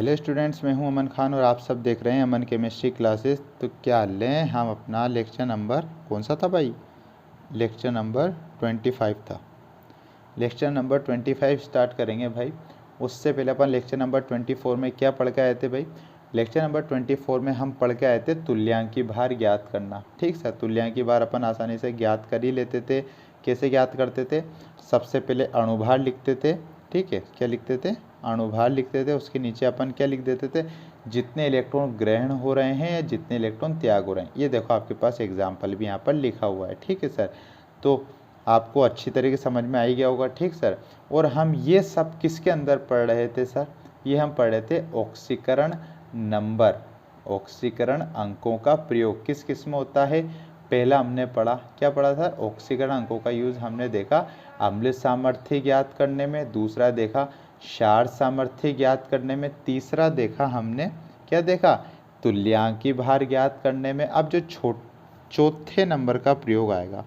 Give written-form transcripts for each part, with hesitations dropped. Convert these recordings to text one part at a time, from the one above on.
Hello students, मैं हूं अमन खान और आप सब देख रहे हैं अमन केमिस्ट्री क्लासेस। तो क्या लें, हम अपना लेक्चर नंबर कौन सा था भाई? लेक्चर नंबर 25 था। लेक्चर नंबर 25 स्टार्ट करेंगे भाई। उससे पहले अपन लेक्चर नंबर 24 में क्या पढ़ के आए थे भाई? लेक्चर नंबर 24 में हम पढ़ के आए थे तुल्यांकी भार ज्ञात करना। ठीक सर, तुल्यांकी भार अपन आसानी से ज्ञात कर ही लेते थे। कैसे ज्ञात करते थे? सबसे पहले अणुभार लिखते थे। ठीक है, क्या लिखते थे? अणुभार लिखते थे। उसके नीचे अपन क्या लिख देते थे? जितने इलेक्ट्रॉन ग्रहण हो रहे हैं या जितने इलेक्ट्रॉन त्याग हो रहे हैं। ये देखो आपके पास एग्जाम्पल भी यहाँ पर लिखा हुआ है। ठीक है सर, तो आपको अच्छी तरीके से समझ में आ ही गया होगा। ठीक सर, और हम ये सब किसके अंदर पढ़ रहे थे सर? ये हम पढ़ रहे थे ऑक्सीकरण नंबर, ऑक्सीकरण अंकों का प्रयोग किस किस में होता है। पहला हमने पढ़ा, क्या पढ़ा था? ऑक्सीकरण अंकों का यूज हमने देखा अम्ल सामर्थ्य ज्ञात करने में, दूसरा देखा क्षार सामर्थ्य ज्ञात करने में, तीसरा देखा हमने, क्या देखा? तुल्यांकी भार ज्ञात करने में। अब जो चौथे नंबर का प्रयोग आएगा,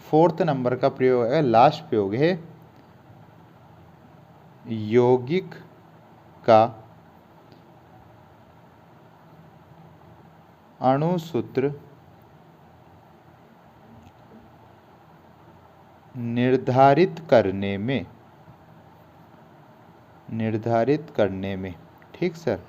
फोर्थ नंबर का प्रयोग आएगा, लास्ट प्रयोग है यौगिक का अणुसूत्र निर्धारित करने में। ठीक सर,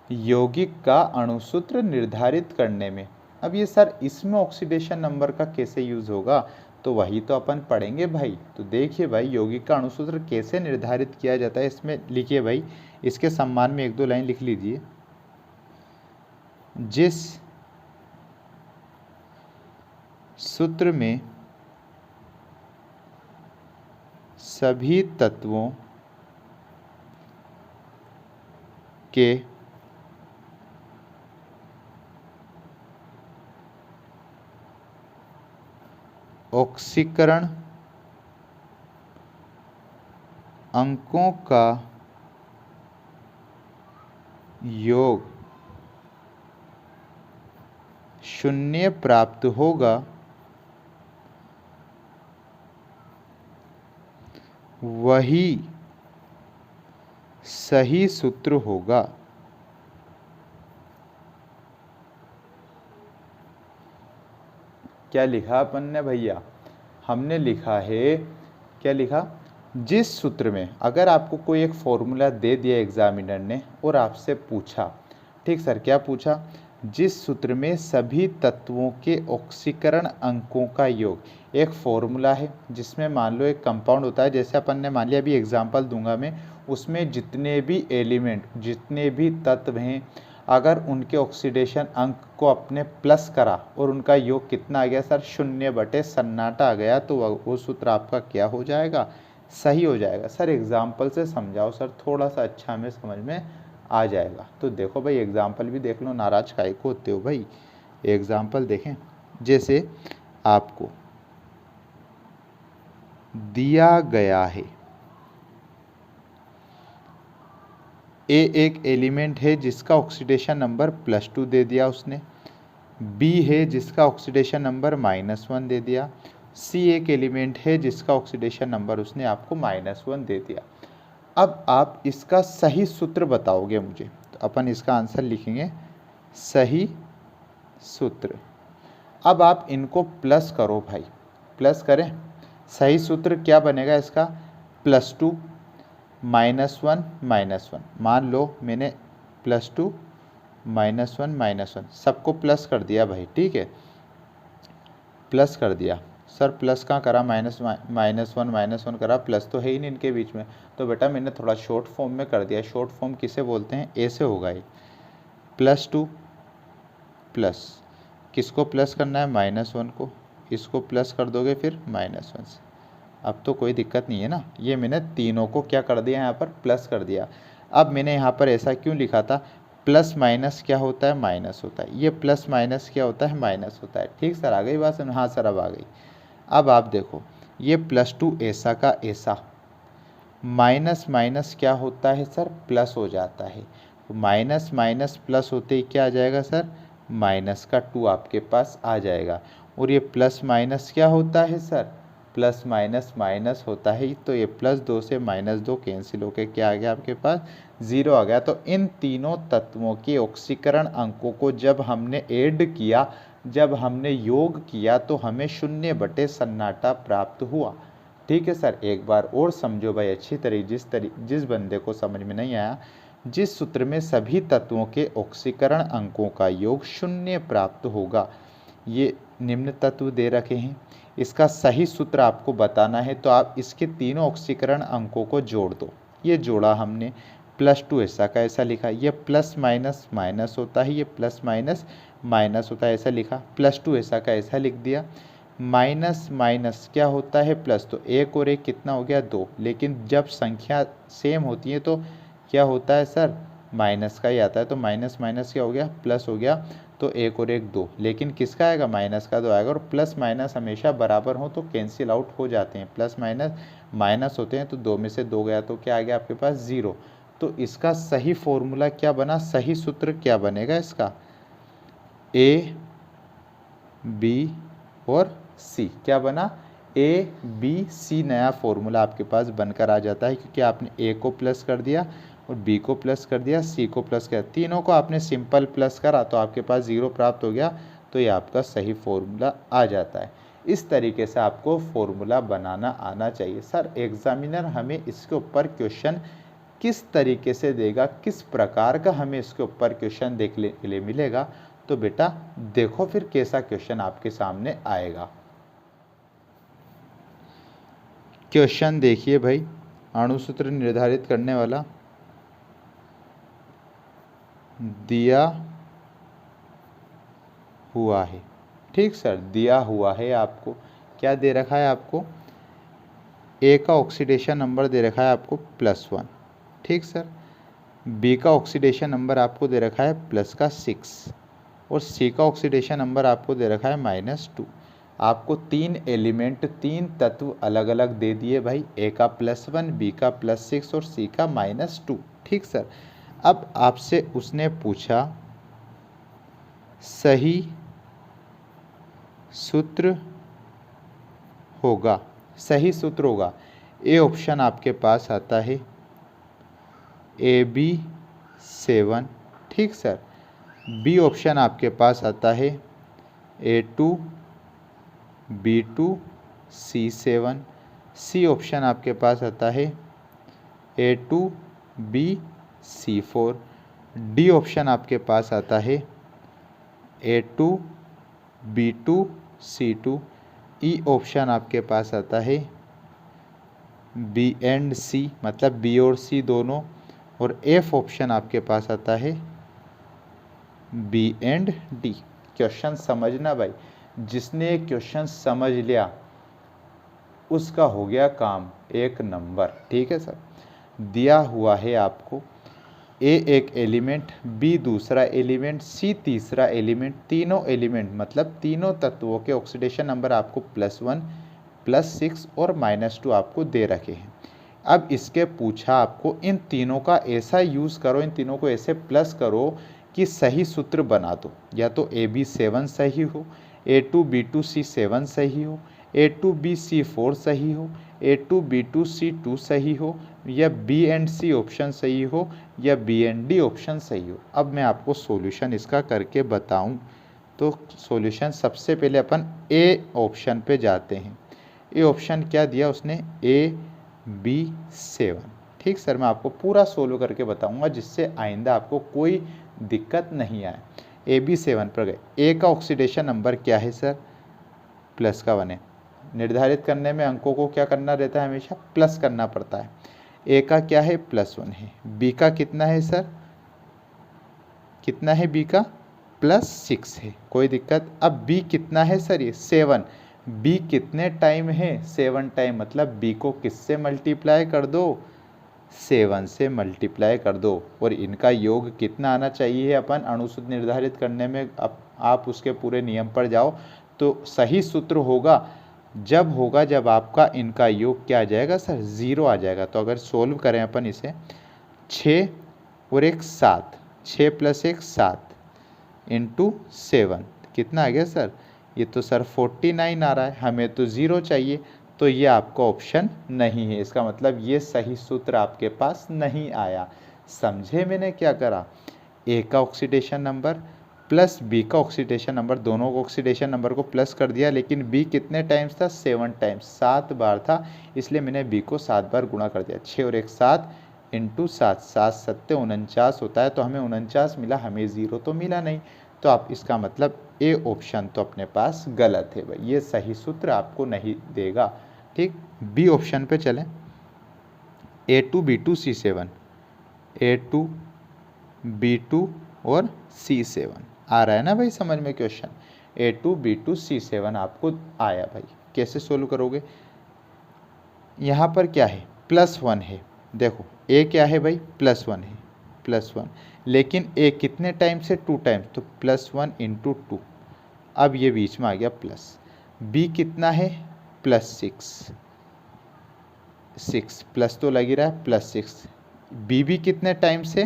यौगिक का अणुसूत्र निर्धारित करने में। अब ये सर इसमें ऑक्सीडेशन नंबर का कैसे यूज होगा? तो वही तो अपन पढ़ेंगे भाई। तो देखिए भाई, यौगिक का अणुसूत्र कैसे निर्धारित किया जाता है इसमें लिखिए भाई। इसके सम्मान में एक दो लाइन लिख लीजिए। जिस सूत्र में सभी तत्वों के ऑक्सीकरण अंकों का योग 0 प्राप्त होगा, वही सही सूत्र होगा। क्या लिखा अपन ने भैया? हमने लिखा है, क्या लिखा? जिस सूत्र में, अगर आपको कोई एक फॉर्मूला दे दिया एग्जामिनर ने और आपसे पूछा, ठीक सर, क्या पूछा? जिस सूत्र में सभी तत्वों के ऑक्सीकरण अंकों का योग, एक फॉर्मूला है जिसमें मान लो एक कंपाउंड होता है, जैसे अपन ने मान लिया, अभी एग्जांपल दूंगा मैं, उसमें जितने भी एलिमेंट, जितने भी तत्व हैं, अगर उनके ऑक्सीडेशन अंक को अपने प्लस करा और उनका योग कितना आ गया सर? 0 सन्नाटा आ गया, तो वो सूत्र आपका क्या हो जाएगा? सही हो जाएगा। सर एग्जाम्पल से समझाओ सर, थोड़ा सा अच्छा हमें समझ में आ जाएगा। तो देखो भाई, एग्जाम्पल भी देख लो, नाराज काहे को होते हो भाई? एग्जाम्पल देखें, जैसे आपको दिया गया है ए एक एलिमेंट है जिसका ऑक्सीडेशन नंबर +2 दे दिया उसने, बी है जिसका ऑक्सीडेशन नंबर -1 दे दिया, सी एक एलिमेंट है जिसका ऑक्सीडेशन नंबर उसने आपको -1 दे दिया। अब आप इसका सही सूत्र बताओगे मुझे, तो अपन इसका आंसर लिखेंगे सही सूत्र। अब आप इनको प्लस करो भाई, प्लस करें। सही सूत्र क्या बनेगा इसका? +2 -1 -1। मान लो मैंने +2 -1 -1 सबको प्लस कर दिया भाई। ठीक है, प्लस कर दिया। सर प्लस कहाँ करा? -1 करा, प्लस तो है ही नहीं इनके बीच में। तो बेटा मैंने थोड़ा शॉर्ट फॉर्म में कर दिया। शॉर्ट फॉर्म किसे बोलते हैं? ऐसे होगा ये, +2 प्लस, किसको प्लस करना है? -1 को। इसको प्लस कर दोगे फिर -1 से। अब तो कोई दिक्कत नहीं है ना। ये मैंने तीनों को क्या कर दिया? यहाँ पर प्लस कर दिया। अब मैंने यहाँ पर ऐसा क्यों लिखा था? प्लस माइनस क्या होता है? माइनस होता है। ये प्लस माइनस क्या होता है? माइनस होता है। ठीक सर, आ गई बात? हाँ सर, अब आ गई। अब आप देखो, ये +2 ऐसा का ऐसा, माइनस माइनस क्या होता है सर? प्लस हो जाता है। तो माइनस माइनस प्लस होते ही क्या आ जाएगा सर? -2 आपके पास आ जाएगा। और ये प्लस माइनस क्या होता है सर? प्लस माइनस माइनस होता है, तो ये +2 से -2 कैंसिल होकर क्या आ गया आपके पास 0 आ गया। तो इन तीनों तत्वों के ऑक्सीकरण अंकों को जब हमने ऐड किया, जब हमने योग किया, तो हमें 0 सन्नाटा प्राप्त हुआ। ठीक है सर, एक बार और समझो भाई अच्छी तरीके जिस बंदे को समझ में नहीं आया, जिस सूत्र में सभी तत्वों के ऑक्सीकरण अंकों का योग 0 प्राप्त होगा, ये निम्न तत्व दे रखे हैं, इसका सही सूत्र आपको बताना है, तो आप इसके तीनों ऑक्सीकरण अंकों को जोड़ दो। ये जोड़ा हमने, +2 ऐसा का ऐसा लिखा, ये प्लस माइनस माइनस होता है, ये प्लस माइनस माइनस होता है, ऐसा लिखा, +2 ऐसा का ऐसा लिख दिया। माइनस माइनस क्या होता है प्लस, तो 1 और 1 कितना हो गया 2, लेकिन जब संख्या सेम होती है तो क्या होता है सर, माइनस का ही आता है, तो माइनस माइनस क्या हो गया प्लस हो गया, तो 1 और 1 2, लेकिन किसका आएगा माइनस का 2 आएगा, और प्लस माइनस हमेशा बराबर हो तो कैंसिल आउट हो जाते हैं, प्लस माइनस माइनस होते हैं, तो 2 में से 2 गया तो क्या आ गया आपके पास 0। तो इसका सही फॉर्मूला क्या बना, सही सूत्र क्या बनेगा इसका, ए बी और सी, क्या बना ए बी सी, नया फॉर्मूला आपके पास बनकर आ जाता है, क्योंकि आपने ए को प्लस कर दिया और बी को प्लस कर दिया, सी को प्लस कर, तीनों को आपने सिंपल प्लस करा तो आपके पास 0 प्राप्त हो गया, तो ये आपका सही फॉर्मूला आ जाता है। इस तरीके से आपको फॉर्मूला बनाना आना चाहिए। सर एग्जामिनर हमें इसके ऊपर क्वेश्चन किस तरीके से देगा, किस प्रकार का हमें इसके ऊपर क्वेश्चन देखने के लिए मिलेगा, तो बेटा देखो फिर कैसा क्वेश्चन आपके सामने आएगा। क्वेश्चन देखिए भाई, अणुसूत्र निर्धारित करने वाला दिया हुआ है। ठीक सर, दिया हुआ है आपको, क्या दे रखा है आपको, ए का ऑक्सीडेशन नंबर दे रखा है आपको +1। ठीक सर, बी का ऑक्सीडेशन नंबर आपको दे रखा है +6 और सी का ऑक्सीडेशन नंबर आपको दे रखा है -2। आपको 3 एलिमेंट 3 तत्व अलग अलग दे दिए भाई, ए का +1, बी का +6 और सी का -2। ठीक सर, अब आपसे उसने पूछा सही सूत्र होगा, सही सूत्र होगा, ए ऑप्शन आपके पास आता है AB7। ठीक सर, बी ऑप्शन आपके पास आता है A2 B2 C7, C option आपके पास आता है A2 B C4, D option आपके पास आता है A2 B2 C2, E option आपके पास आता है बी एंड सी, मतलब बी और सी दोनों, और एफ ऑप्शन आपके पास आता है बी एंड डी। क्वेश्चन समझना भाई, जिसने क्वेश्चन समझ लिया उसका हो गया काम 1 नंबर। ठीक है सर, दिया हुआ है आपको ए एक एलिमेंट, बी दूसरा एलिमेंट, सी तीसरा एलिमेंट, तीनों एलिमेंट मतलब तीनों तत्वों के ऑक्सीडेशन नंबर आपको +1 +6 और -2 आपको दे रखे हैं। अब इसके पूछा आपको इन तीनों का ऐसा यूज़ करो, इन तीनों को ऐसे प्लस करो कि सही सूत्र बना दो, या तो AB7 सही हो, A2B2C7 सही हो, A2BC4 सही हो, A2B2C2 सही हो, या बी एंड सी ऑप्शन सही हो, या बी एंड डी ऑप्शन सही हो। अब मैं आपको सॉल्यूशन इसका करके बताऊं, तो सॉल्यूशन सबसे पहले अपन ए ऑप्शन पे जाते हैं। ए ऑप्शन क्या दिया उसने, AB7। ठीक सर, मैं आपको पूरा सोल्व करके बताऊंगा जिससे आइंदा आपको कोई दिक्कत नहीं आए। AB7 पर गए, ए का ऑक्सीडेशन नंबर क्या है सर, प्लस का 1 है, निर्धारित करने में अंकों को क्या करना रहता है, हमेशा प्लस करना पड़ता है। ए का क्या है +1 है, बी का कितना है सर, कितना है बी का +6 है, कोई दिक्कत। अब बी कितना है सर, ये 7, बी कितने टाइम है 7 टाइम, मतलब बी को किससे मल्टीप्लाई कर दो, 7 से मल्टीप्लाई कर दो, और इनका योग कितना आना चाहिए, अपन अणुसूत्र निर्धारित करने में आप उसके पूरे नियम पर जाओ तो सही सूत्र होगा जब आपका इनका योग क्या आ जाएगा सर, 0 आ जाएगा। तो अगर सोल्व करें अपन इसे, 6 और 1 7, 6 + 1 7 × 7 कितना आ गया सर, ये तो सर 49 आ रहा है, हमें तो 0 चाहिए, तो ये आपका ऑप्शन नहीं है। इसका मतलब ये सही सूत्र आपके पास नहीं आया। समझे मैंने क्या करा? ए का ऑक्सीडेशन नंबर प्लस बी का ऑक्सीडेशन नंबर, दोनों को ऑक्सीडेशन नंबर को प्लस कर दिया, लेकिन बी कितने टाइम्स था? 7 टाइम्स, 7 बार था, इसलिए मैंने बी को 7 बार गुणा कर दिया। 6 और 1 7 इंटू 7, 7 7 49 होता है, तो हमें 49 मिला, हमें 0 तो मिला नहीं। तो आप इसका मतलब ए ऑप्शन तो अपने पास गलत है भाई, ये सही सूत्र आपको नहीं देगा। ठीक, बी ऑप्शन पे चलें। A2 B2 C7, A2 B2 और C7 आ रहा है ना भाई समझ में क्वेश्चन? A2 B2 C7 आपको आया भाई। कैसे सोल्व करोगे? यहाँ पर क्या है? +1 है। देखो A क्या है भाई? +1 है, +1, लेकिन A कितने टाइम से? 2 टाइम्स, तो +1 × 2। अब ये बीच में आ गया प्लस। B कितना है? +6, 6 प्लस तो लग ही रहा है, +6। बी भी कितने टाइम से?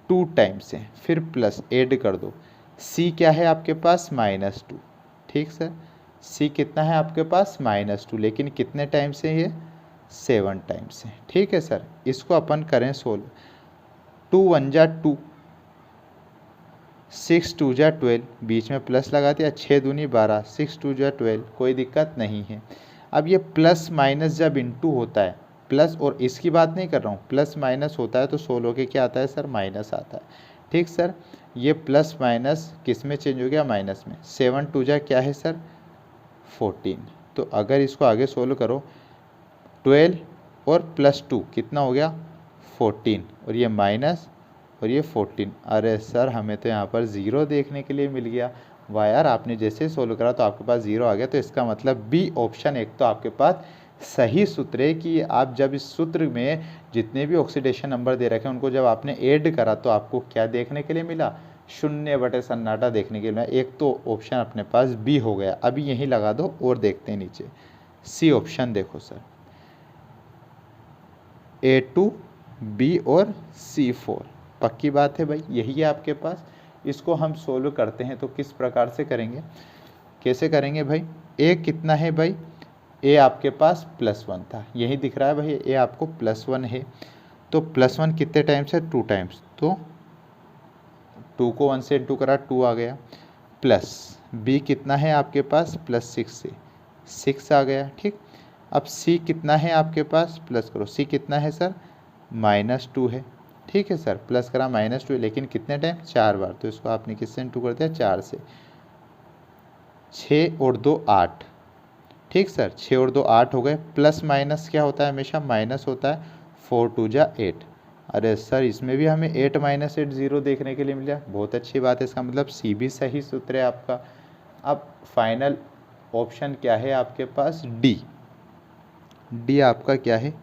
2 टाइम से, फिर प्लस ऐड कर दो। सी क्या है आपके पास? -2। ठीक सर, सी कितना है आपके पास? -2, लेकिन कितने टाइम से? ये 7 टाइम से। ठीक है सर, इसको अपन करें सोल्व। 2 1 जा 2, 6 2 जा 12, बीच में प्लस लगा दिया, 6 दूनी 12, 6 2 जा 12, कोई दिक्कत नहीं है। अब ये प्लस माइनस जब इंटू होता है, प्लस, और इसकी बात नहीं कर रहा हूँ, प्लस माइनस होता है तो सोल्व होके क्या आता है सर? माइनस आता है। ठीक सर, ये प्लस माइनस किस में चेंज हो गया? माइनस में। 7 2 जा क्या है सर? 14। तो अगर इसको आगे सोल्व करो, 12 और +2 कितना हो गया? 14, और ये माइनस और ये 14। अरे सर हमें तो यहाँ पर 0 देखने के लिए मिल गया। वाह यार, आपने जैसे ही सोल्व करा तो आपके पास 0 आ गया। तो इसका मतलब बी ऑप्शन एक तो आपके पास सही सूत्र है कि आप जब इस सूत्र में जितने भी ऑक्सीडेशन नंबर दे रखे हैं उनको जब आपने ऐड करा तो आपको क्या देखने के लिए मिला? 0 सन्नाटा देखने के लिए मिला। एक तो ऑप्शन अपने पास बी हो गया। अभी यहीं लगा दो और देखते हैं नीचे सी ऑप्शन। देखो सर, A2 B और C4, पक्की बात है भाई, यही है आपके पास। इसको हम सोल्व करते हैं तो किस प्रकार से करेंगे? कैसे करेंगे भाई? A कितना है भाई? A आपके पास +1 था, यही दिख रहा है भाई, A आपको +1 है। तो +1 कितने टाइम्स है? 2 टाइम्स, तो 2 को 1 से इंटू करा, 2 आ गया। प्लस B कितना है आपके पास? +6 से 6 आ गया। ठीक, अब C कितना है आपके पास? प्लस करो, C कितना है सर? -2 है। ठीक है सर, प्लस करा, -2 है, लेकिन कितने टाइम? 4 बार, तो इसको आपने किससे इंटू कर दिया? 4 से। 6 और 2 8। ठीक सर, 6 और 2 8 हो गए। प्लस माइनस क्या होता है? हमेशा माइनस होता है। 4 2 जा 8। अरे सर इसमें भी हमें 8 - 8 0 देखने के लिए मिला, बहुत अच्छी बात है। इसका मतलब सी भी सही सूत्र है आपका। अब फाइनल ऑप्शन क्या है आपके पास? डी। डी आपका क्या है?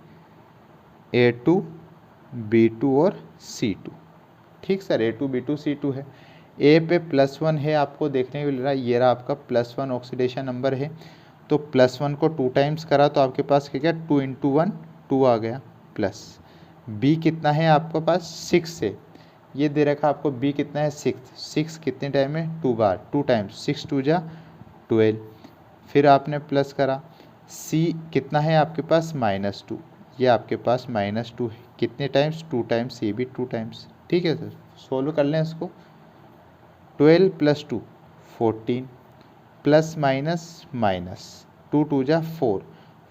A2 B2 और C2। ठीक सर, A2 B2 C2 है। ए पे +1 है, आपको देखने को मिल रहा है, ये रहा आपका +1 ऑक्सीडेशन नंबर है। तो +1 को 2 टाइम्स करा तो आपके पास क्या? 2 × 1 2 आ गया। प्लस बी कितना है आपके पास? 6 से, ये दे रखा आपको, बी कितना है? 6। 6 कितने टाइम में? 2 बार, 2 टाइम्स, 6 2 जा 12। फिर आपने प्लस करा। सी कितना है आपके पास? -2, ये आपके पास -2 है। कितने टाइम्स? 2 टाइम्स, सी भी 2 टाइम्स। ठीक है सर, सोल्व कर लें इसको। 12 + 2 14, प्लस माइनस माइनस, 2 2 जा 4,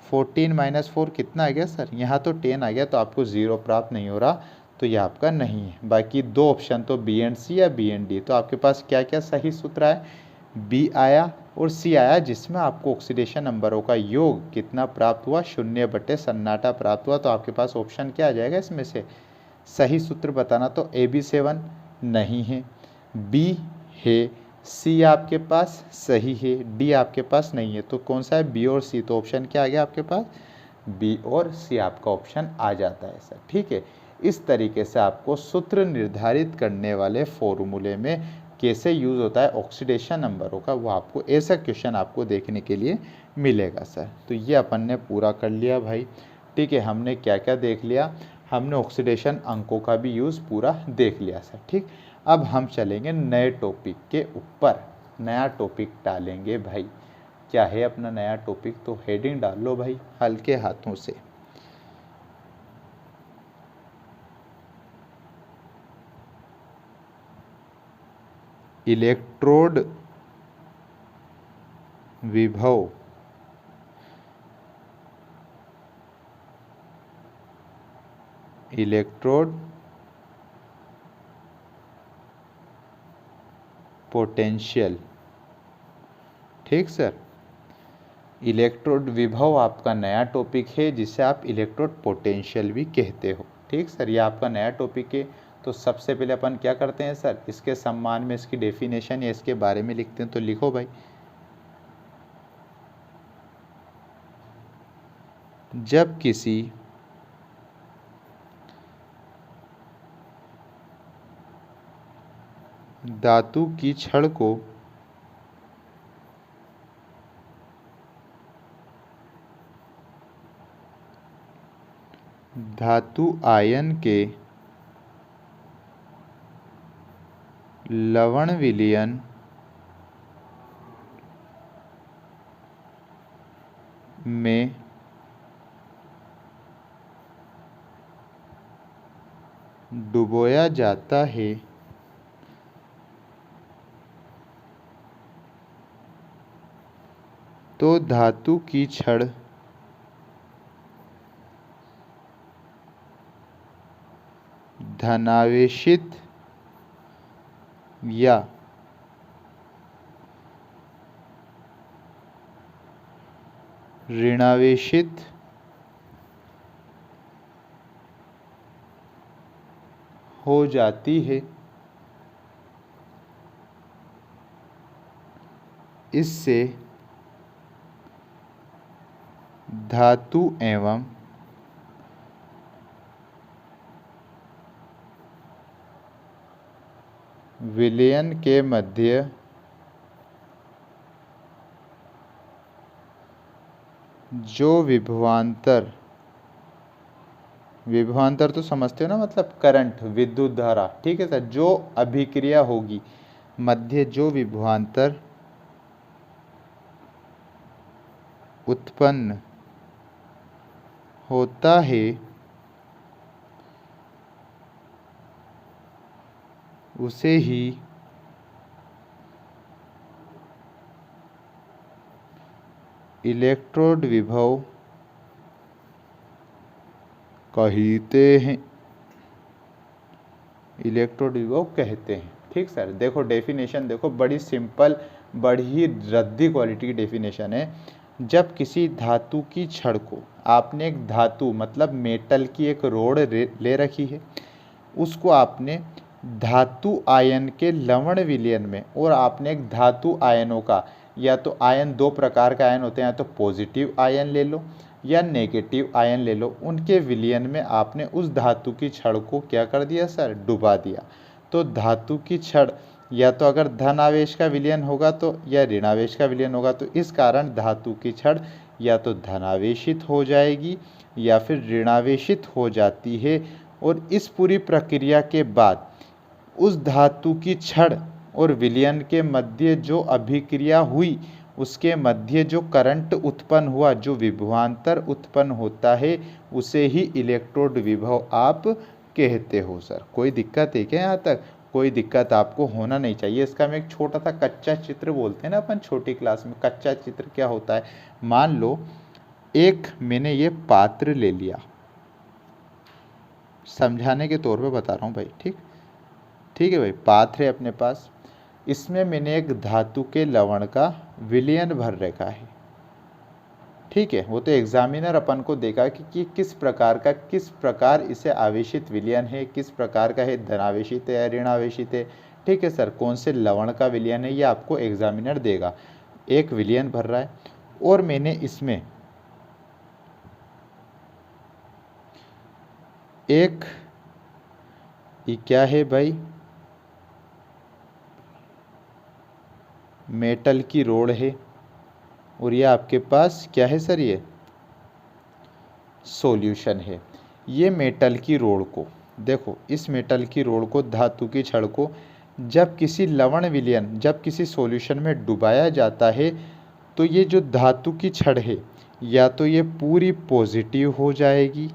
14 - 4 कितना आ गया सर? यहाँ तो 10 आ गया, तो आपको 0 प्राप्त नहीं हो रहा, तो यह आपका नहीं है। बाकी दो ऑप्शन तो बी एंड सी या बी एंड डी। तो आपके पास क्या क्या सही सूत्र है? बी आया और सी आया, जिसमें आपको ऑक्सीडेशन नंबरों का योग कितना प्राप्त हुआ? 0 सन्नाटा प्राप्त हुआ। तो आपके पास ऑप्शन क्या आ जाएगा इसमें से? सही सूत्र बताना। तो AB7 नहीं है, बी है, सी आपके पास सही है, डी आपके पास नहीं है। तो कौन सा है? बी और सी। तो ऑप्शन क्या आ गया आपके पास? बी और सी आपका ऑप्शन आ जाता है सर। ठीक है, इस तरीके से आपको सूत्र निर्धारित करने वाले फॉर्मूले में कैसे यूज़ होता है ऑक्सीडेशन नंबरों का, वो आपको ऐसा क्वेश्चन आपको देखने के लिए मिलेगा सर। तो ये अपन ने पूरा कर लिया भाई। ठीक है, हमने क्या क्या देख लिया? हमने ऑक्सीडेशन अंकों का भी यूज़ पूरा देख लिया सर। ठीक, अब हम चलेंगे नए टॉपिक के ऊपर, नया टॉपिक डालेंगे भाई। क्या है अपना नया टॉपिक, तो हेडिंग डाल लो भाई हल्के हाथों से। इलेक्ट्रोड विभव इलेक्ट्रोड पोटेंशियल। ठीक सर, इलेक्ट्रोड विभव आपका नया टॉपिक है जिसे आप इलेक्ट्रोड पोटेंशियल भी कहते हो। ठीक सर, ये आपका नया टॉपिक है। तो सबसे पहले अपन क्या करते हैं सर, इसके सम्मान में इसकी डेफिनेशन या इसके बारे में लिखते हैं। तो लिखो भाई, जब किसी धातु की छड़ को धातु आयन के लवण विलयन में डुबोया जाता है तो धातु की छड़ धनावेशित या ऋणावेशित हो जाती है। इससे धातु एवं विलयन के मध्य जो विभवांतर तो समझते हो ना, मतलब करंट, विद्युत धारा। ठीक है सर, जो अभिक्रिया होगी मध्य जो विभवांतर उत्पन्न होता है उसे ही इलेक्ट्रोड विभव कहते हैं। इलेक्ट्रोड विभव कहते हैं। ठीक सर, देखो डेफिनेशन देखो, बड़ी सिंपल, बड़ी रद्दी क्वालिटी की डेफिनेशन है। जब किसी धातु की छड़ को आपने एक धातु मतलब मेटल की एक रोड ले रखी है, उसको आपने धातु आयन के लवण विलयन में, और आपने एक धातु आयनों का, या तो आयन दो प्रकार का आयन होते हैं, या तो पॉजिटिव आयन ले लो या नेगेटिव आयन ले लो, उनके विलयन में आपने उस धातु की छड़ को क्या कर दिया सर, डुबा दिया। तो धातु की छड़ या तो अगर धन आवेश का विलयन होगा तो, या ऋणावेश का विलयन होगा, तो इस कारण धातु की छड़ या तो धनावेशित हो जाएगी या फिर ऋणावेशित हो जाती है। और इस पूरी प्रक्रिया के बाद उस धातु की छड़ और विलयन के मध्य जो अभिक्रिया हुई, उसके मध्य जो करंट उत्पन्न हुआ, जो विभवांतर उत्पन्न होता है, उसे ही इलेक्ट्रोड विभव आप कहते हो। सर कोई दिक्कत है क्या यहाँ तक? कोई दिक्कत आपको होना नहीं चाहिए। इसका मैं एक छोटा सा कच्चा चित्र बोलते हैं ना अपन छोटी क्लास में। कच्चा चित्र क्या होता है, मान लो एक मैंने ये पात्र ले लिया, समझाने के तौर पे बता रहा हूँ भाई। ठीक है भाई, पात्र है अपने पास, इसमें मैंने एक धातु के लवण का विलयन भर रखा है। ठीक है, वो तो एग्जामिनर अपन को देगा कि किस प्रकार इसे आवेशित विलयन है, किस प्रकार का है, धनावेशित है या ऋणावेशित है। ठीक है सर, कौन से लवण का विलयन है, ये आपको एग्जामिनर देगा। एक विलयन भर रहा है और मैंने इसमें एक, ये क्या है भाई, मेटल की रोड है, और ये आपके पास क्या है सर, ये सॉल्यूशन है। ये मेटल की रोड को देखो, इस मेटल की रोड को, धातु की छड़ को जब किसी लवण विलयन, जब किसी सॉल्यूशन में डुबाया जाता है, तो ये जो धातु की छड़ है या तो ये पूरी पॉजिटिव हो जाएगी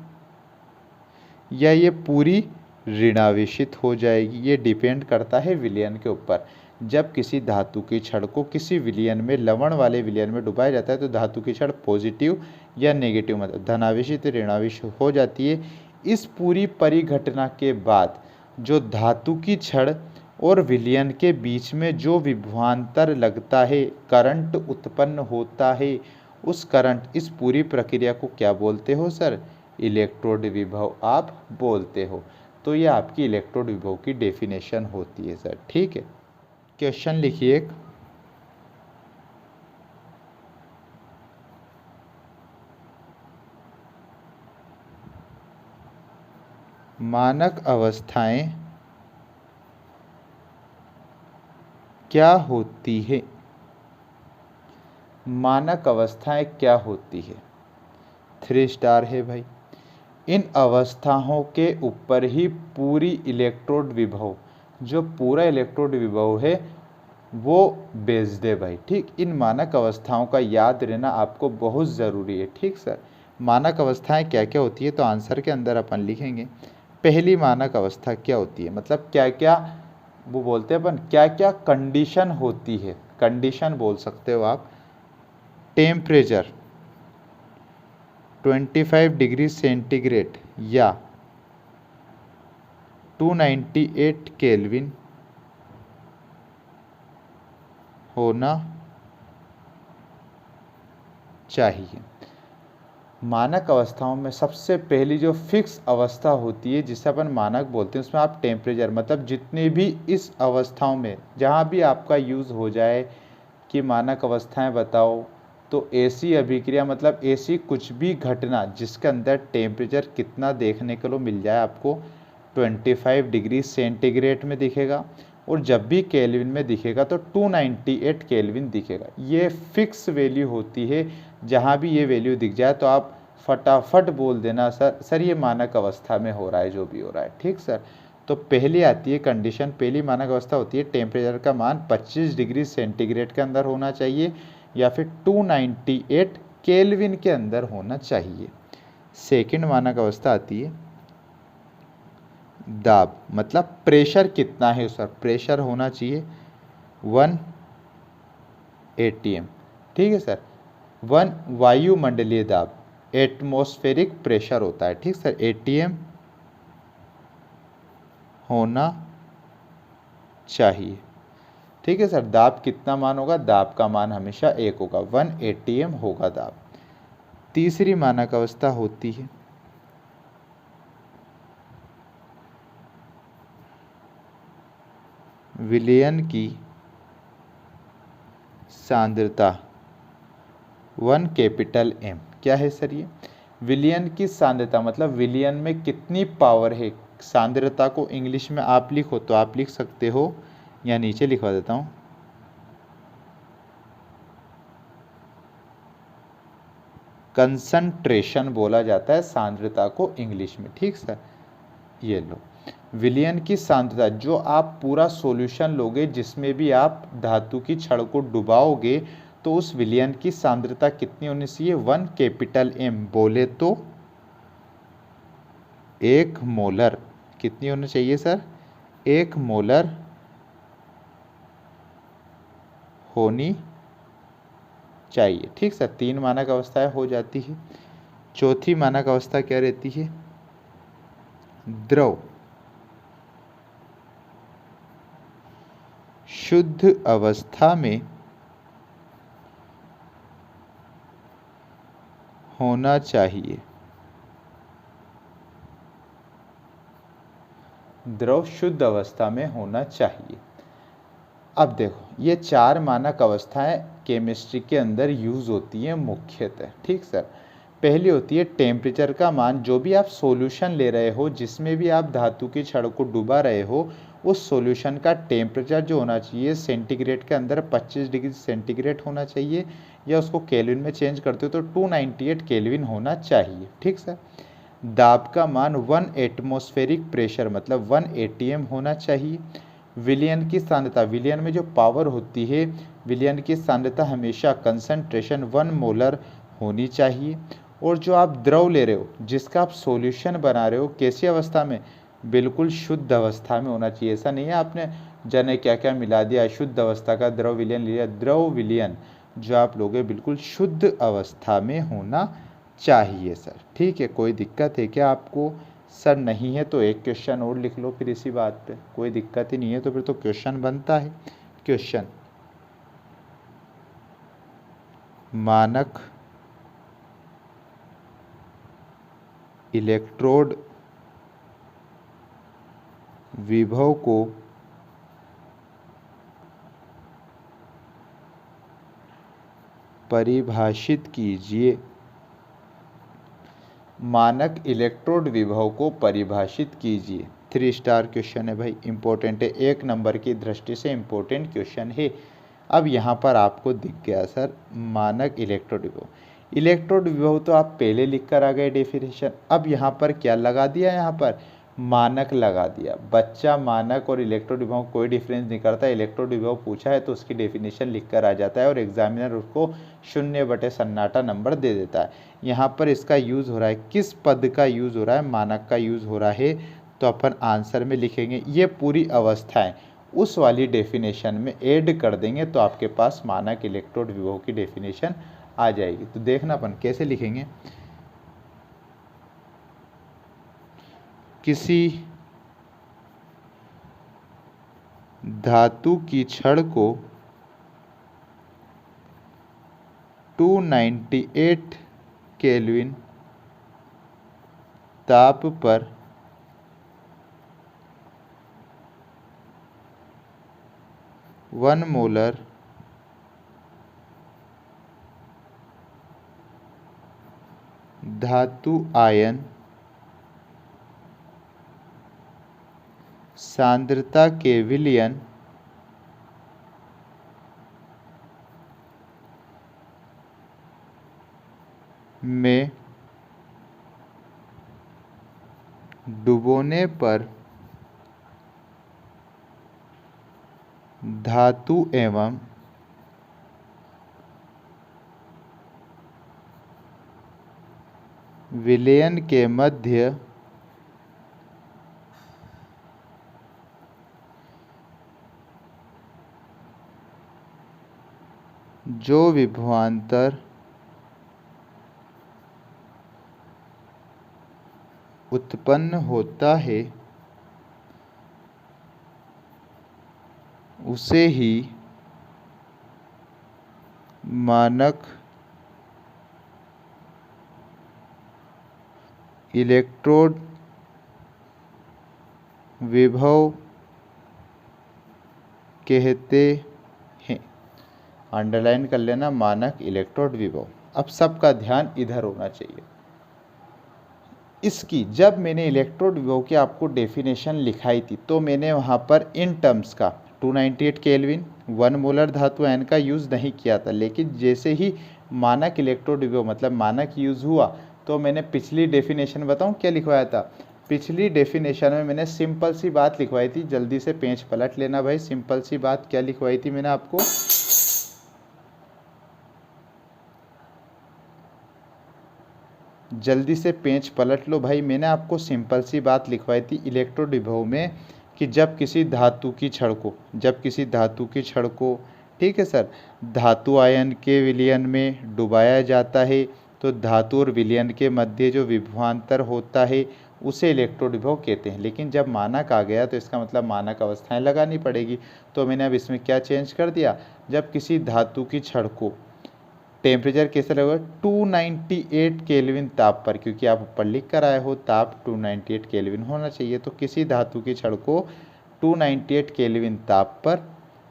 या ये पूरी ऋणावेशित हो जाएगी। ये डिपेंड करता है विलयन के ऊपर। जब किसी धातु की छड़ को किसी विलयन में, लवण वाले विलयन में डुबाया जाता है तो धातु की छड़ पॉजिटिव या नेगेटिव मतलब धनावेशित ऋणावेशित हो जाती है। इस पूरी परिघटना के बाद जो धातु की छड़ और विलयन के बीच में जो विभवांतर लगता है, करंट उत्पन्न होता है, उस करंट, इस पूरी प्रक्रिया को क्या बोलते हो सर? इलेक्ट्रोड विभव आप बोलते हो। तो ये आपकी इलेक्ट्रोड विभव की डेफिनेशन होती है सर। ठीक है, क्वेश्चन लिखिए एक। मानक अवस्थाएं क्या होती है? मानक अवस्थाएं क्या होती है? 3 स्टार है भाई। इन अवस्थाओं के ऊपर ही पूरी इलेक्ट्रोड विभव, जो पूरा इलेक्ट्रोड विभव है वो बेस्ड है भाई। ठीक, इन मानक अवस्थाओं का याद रहना आपको बहुत ज़रूरी है। ठीक सर, मानक अवस्थाएं क्या क्या होती है? तो आंसर के अंदर अपन लिखेंगे पहली मानक अवस्था क्या होती है, मतलब क्या क्या वो बोलते हैं अपन, क्या क्या कंडीशन होती है, कंडीशन बोल सकते हो आप। टेम्परेचर 25 डिग्री सेंटीग्रेड या 298 केल्विन होना चाहिए। मानक अवस्थाओं में सबसे पहली जो फिक्स अवस्था होती है जिसे अपन मानक बोलते हैं, उसमें आप टेम्परेचर, मतलब जितने भी इस अवस्थाओं में जहाँ भी आपका यूज़ हो जाए कि मानक अवस्थाएं बताओ, तो ऐसी अभिक्रिया मतलब ऐसी कुछ भी घटना जिसके अंदर टेम्परेचर कितना देखने को मिल जाए आपको, 25 डिग्री सेंटीग्रेड में दिखेगा, और जब भी केल्विन में दिखेगा तो 298 केल्विन दिखेगा। ये फिक्स वैल्यू होती है। जहाँ भी ये वैल्यू दिख जाए तो आप फटाफट बोल देना सर ये मानक अवस्था में हो रहा है, जो भी हो रहा है। ठीक सर, तो पहली आती है कंडीशन, पहली मानक अवस्था होती है टेम्परेचर का मान 25 डिग्री सेंटीग्रेड के अंदर होना चाहिए या फिर 298 केल्विन के अंदर होना चाहिए। सेकंड मानक अवस्था आती है दाब, मतलब प्रेशर कितना है उस पर, प्रेशर होना चाहिए 1 atm। ठीक है सर, 1 वायुमंडलीय दाब, एटमॉस्फेरिक प्रेशर होता है। ठीक सर, atm होना चाहिए। ठीक है सर, दाब कितना मान होगा? दाब का मान हमेशा 1 होगा, 1 atm होगा दाब। तीसरी मानक अवस्था होती है विलयन की सांद्रता 1 कैपिटल M। क्या है सर ये? विलयन की सांद्रता मतलब विलयन में कितनी पावर है। सांद्रता को इंग्लिश में आप लिखो तो आप लिख सकते हो, या नीचे लिखवा देता हूँ, कंसंट्रेशन बोला जाता है सांद्रता को इंग्लिश में। ठीक सर, ये लो विलयन की सांद्रता, जो आप पूरा सॉल्यूशन लोगे जिसमें भी आप धातु की छड़ को डुबाओगे, तो उस विलयन की सांद्रता कितनी होनी चाहिए? 1 कैपिटल M। बोले तो 1 मोलर, कितनी होनी चाहिए सर? 1 मोलर होनी चाहिए। ठीक सर, 3 मानक अवस्थाएं हो जाती है। चौथी मानक अवस्था क्या रहती है? द्रव शुद्ध अवस्था में होना चाहिए। द्रव शुद्ध अवस्था में होना चाहिए। अब देखो, ये 4 मानक अवस्थाएं केमिस्ट्री के अंदर यूज होती हैं मुख्यतः। ठीक सर, पहली होती है टेम्परेचर का मान, जो भी आप सॉल्यूशन ले रहे हो, जिसमें भी आप धातु की छड़ को डुबा रहे हो, उस सॉल्यूशन का टेम्परेचर जो होना चाहिए सेंटीग्रेड के अंदर 25 डिग्री सेंटीग्रेड होना चाहिए, या उसको केल्विन में चेंज करते हो तो 298 केल्विन होना चाहिए। ठीक सर, दाब का मान 1 एटमॉस्फेरिक प्रेशर मतलब 1 atm होना चाहिए। विलयन की सांद्रता, विलयन में जो पावर होती है विलयन की सांद्रता हमेशा कंसंट्रेशन 1 मोलर होनी चाहिए। और जो आप द्रव ले रहे हो, जिसका आप सॉल्यूशन बना रहे हो, कैसी अवस्था में? बिल्कुल शुद्ध अवस्था में होना चाहिए। ऐसा नहीं है आपने जाने क्या क्या मिला दिया, शुद्ध अवस्था का द्रव विलयन लिया। द्रव विलयन जो आप लोगे बिल्कुल शुद्ध अवस्था में होना चाहिए सर। ठीक है, कोई दिक्कत है क्या आपको? सर नहीं है तो एक क्वेश्चन और लिख लो फिर इसी बात पे, कोई दिक्कत ही नहीं है तो फिर तो क्वेश्चन बनता है। क्वेश्चन, मानक इलेक्ट्रोड विभव को परिभाषित कीजिए। मानक इलेक्ट्रोड विभव को परिभाषित कीजिए। 3 स्टार क्वेश्चन है भाई, इंपॉर्टेंट है, 1 नंबर की दृष्टि से इंपॉर्टेंट क्वेश्चन है। अब यहाँ पर आपको दिख गया सर मानक इलेक्ट्रोड विभव। इलेक्ट्रोड विभव तो आप पहले लिख कर आ गए डेफिनेशन, अब यहाँ पर क्या लगा दिया? यहाँ पर मानक लगा दिया। बच्चा मानक और इलेक्ट्रोड विभव कोई डिफरेंस नहीं करता। इलेक्ट्रोड विभव पूछा है तो उसकी डेफिनेशन लिख कर आ जाता है और एग्जामिनर उसको 0/सन्नाटा नंबर दे देता है। यहाँ पर इसका यूज़ हो रहा है, किस पद का यूज़ हो रहा है? मानक का यूज़ हो रहा है। तो अपन आंसर में लिखेंगे ये पूरी अवस्थाएं उस वाली डेफिनेशन में ऐड कर देंगे तो आपके पास मानक इलेक्ट्रोड विभव की डेफिनेशन आ जाएगी। तो देखना अपन कैसे लिखेंगे। किसी धातु की छड़ को 298 केल्विन ताप पर 1 मोलर धातु आयन सांद्रता के विलयन में डुबोने पर धातु एवं विलयन के मध्य जो विभवांतर उत्पन्न होता है उसे ही मानक इलेक्ट्रोड विभव कहते हैं। अंडरलाइन कर लेना, मानक इलेक्ट्रोड विभव। अब सबका ध्यान इधर होना चाहिए। इसकी जब मैंने इलेक्ट्रोड विभव की आपको डेफिनेशन लिखाई थी तो मैंने वहाँ पर इन टर्म्स का 298 केल्विन 1 मोलर धातु आयन का यूज़ नहीं किया था। लेकिन जैसे ही मानक इलेक्ट्रोड विभव मतलब मानक यूज़ हुआ तो मैंने पिछली डेफिनेशन बताऊं क्या लिखवाया था? पिछली डेफिनेशन में मैंने सिंपल सी बात लिखवाई थी, जल्दी से पेज पलट लेना भाई। सिंपल सी बात क्या लिखवाई थी मैंने आपको? जल्दी से पेज पलट लो भाई। मैंने आपको सिंपल सी बात लिखवाई थी इलेक्ट्रोड विभव में कि जब किसी धातु की छड़ को ठीक है सर, धातु आयन के विलयन में डुबाया जाता है तो धातु और विलयन के मध्य जो विभवांतर होता है उसे इलेक्ट्रोड विभव कहते हैं। लेकिन जब मानक आ गया तो इसका मतलब मानक अवस्थाएं लगानी पड़ेगी। तो मैंने अब इसमें क्या चेंज कर दिया? जब किसी धातु की छड़ को टेम्परेचर कैसे लगेगा? 298 केल्विन ताप पर, क्योंकि आप ऊपर लिख कर आए हो ताप 298 केल्विन होना चाहिए। तो किसी धातु की छड़ को 298 केल्विन ताप पर।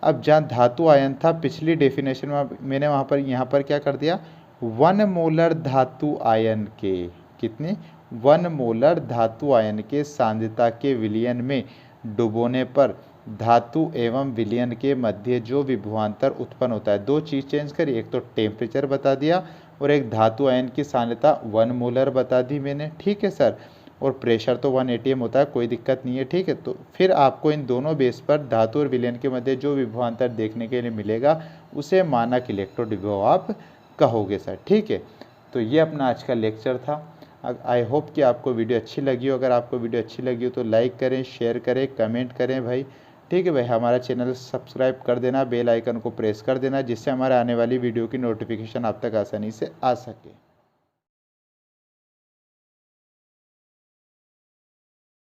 अब जहाँ धातु आयन था पिछली डेफिनेशन में मैंने वहाँ पर यहाँ पर क्या कर दिया? 1 मोलर धातु आयन के कितने? 1 मोलर धातु आयन के सांद्रता के विलयन में डुबोने पर धातु एवं विलयन के मध्य जो विभवांतर उत्पन्न होता है। 2 चीज़ चेंज करी, एक तो टेम्परेचर बता दिया और एक धातु आयन की सांद्रता 1 मोलर बता दी मैंने। ठीक है सर। और प्रेशर तो 1 atm होता है, कोई दिक्कत नहीं है, ठीक है। तो फिर आपको इन दोनों बेस पर धातु और विलयन के मध्य जो विभवांतर देखने के लिए मिलेगा उसे मानक इलेक्ट्रोड विभव आप कहोगे सर, ठीक है। तो ये अपना आज का लेक्चर था। आई होप कि आपको वीडियो अच्छी लगी हो। अगर आपको वीडियो अच्छी लगी हो तो लाइक करें, शेयर करें, कमेंट करें भाई, ठीक है भाई। हमारा चैनल सब्सक्राइब कर देना, बेल आइकन को प्रेस कर देना, जिससे हमारे आने वाली वीडियो की नोटिफिकेशन आप तक आसानी से आ सके।